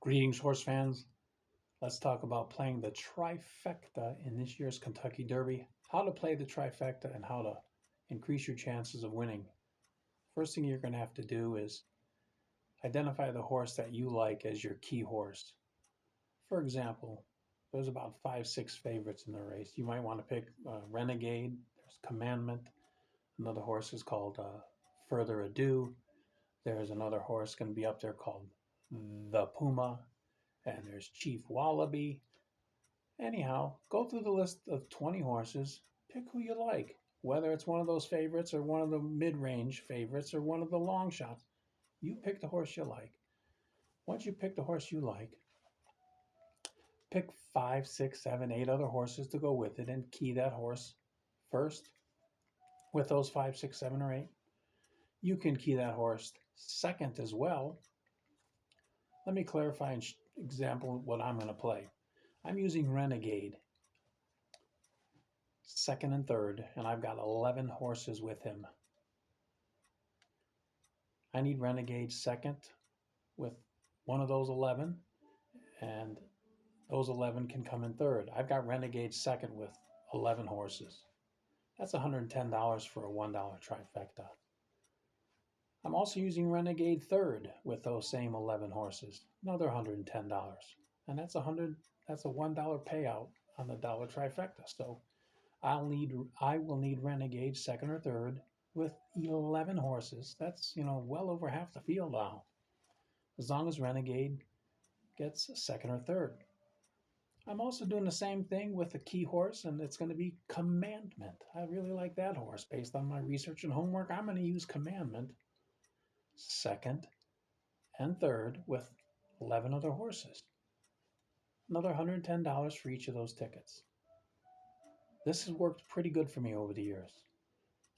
Greetings, horse fans. Let's talk about playing the trifecta in this year's Kentucky Derby, how to play the trifecta and how to increase your chances of winning. First thing you're going to have to do is identify the horse that you like as your key horse. For example, there's about 5, 6 favorites in the race. You might want to pick Renegade, there's Commandment, another horse is called Further Ado. There's another horse going to be up there called the Puma, and there's Chief Wallaby. Anyhow, go through the list of 20 horses, pick who you like, whether it's one of those favorites or one of the mid-range favorites or one of the long shots. You pick the horse you like. Once you pick the horse you like, pick 5, 6, 7, 8 other horses to go with it and key that horse first with those 5, 6, 7, or 8. You can key that horse second as well. Let me clarify and example what I'm going to play. I'm using Renegade second and third, and I've got 11 horses with him. I need Renegade second with one of those 11, and those 11 can come in third. I've got Renegade second with 11 horses. That's $110 for a $1 trifecta. I'm also using Renegade third with those same 11 horses, another $110. And that's a $1 payout on the dollar trifecta. So I will need Renegade second or third with 11 horses. That's, well over half the field now. As long as Renegade gets second or third. I'm also doing the same thing with a key horse, and it's going to be Commandment. I really like that horse. Based on my research and homework, I'm going to use Commandment second and third with 11 other horses. Another $110 for each of those tickets. This has worked pretty good for me over the years.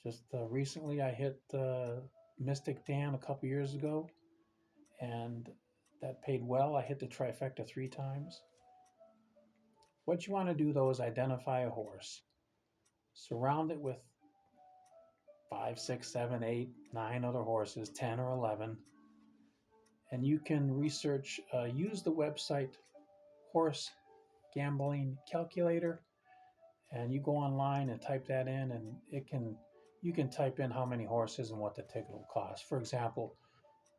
Just recently I hit Mystic Dan a couple years ago, and that paid well. I hit the trifecta 3 times. What you want to do though is identify a horse. Surround it with 5, 6, 7, 8, 9 other horses, 10 or 11. And you can research, use the website Horse Gambling Calculator, and you go online and type that in, and you can type in how many horses and what the ticket will cost. For example,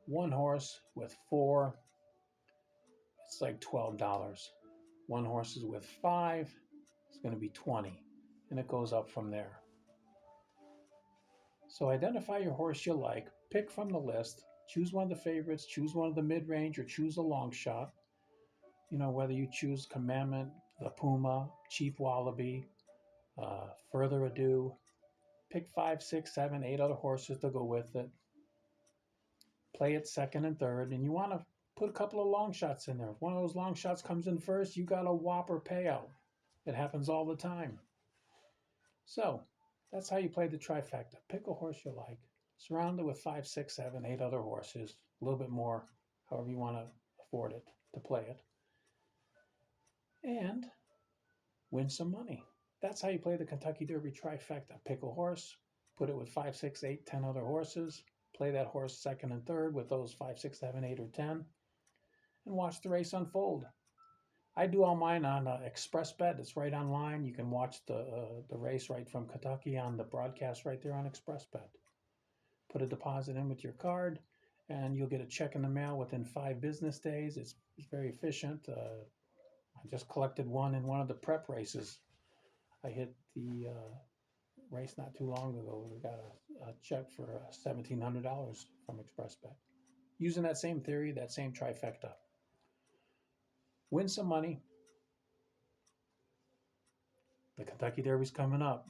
one horse with 4, it's like $12. One horse is with 5, it's going to be 20, and it goes up from there. So identify your horse you like, pick from the list, choose one of the favorites, choose one of the mid-range, or choose a long shot. Whether you choose Commandment, the Puma, Chief Wallaby, Further Ado, pick 5, 6, 7, 8 other horses to go with it. Play it second and third, and you want to put a couple of long shots in there. If one of those long shots comes in first, you got a whopper payout. It happens all the time. So that's how you play the trifecta. Pick a horse you like, surround it with 5, 6, 7, 8 other horses, a little bit more, however you want to afford it to play it, and win some money. That's how you play the Kentucky Derby trifecta. Pick a horse, put it with 5, 6, 8, 10 other horses, play that horse second and third with those 5, 6, 7, 8, or 10, and watch the race unfold. I do all mine on Express Bet. It's right online. You can watch the race right from Kentucky on the broadcast right there on Express Bet. Put a deposit in with your card, and you'll get a check in the mail within 5 business days. It's very efficient. I just collected one in one of the prep races. I hit the race not too long ago. We got a check for $1,700 from Express Bet. Using that same theory, that same trifecta. Win some money. The Kentucky Derby's coming up.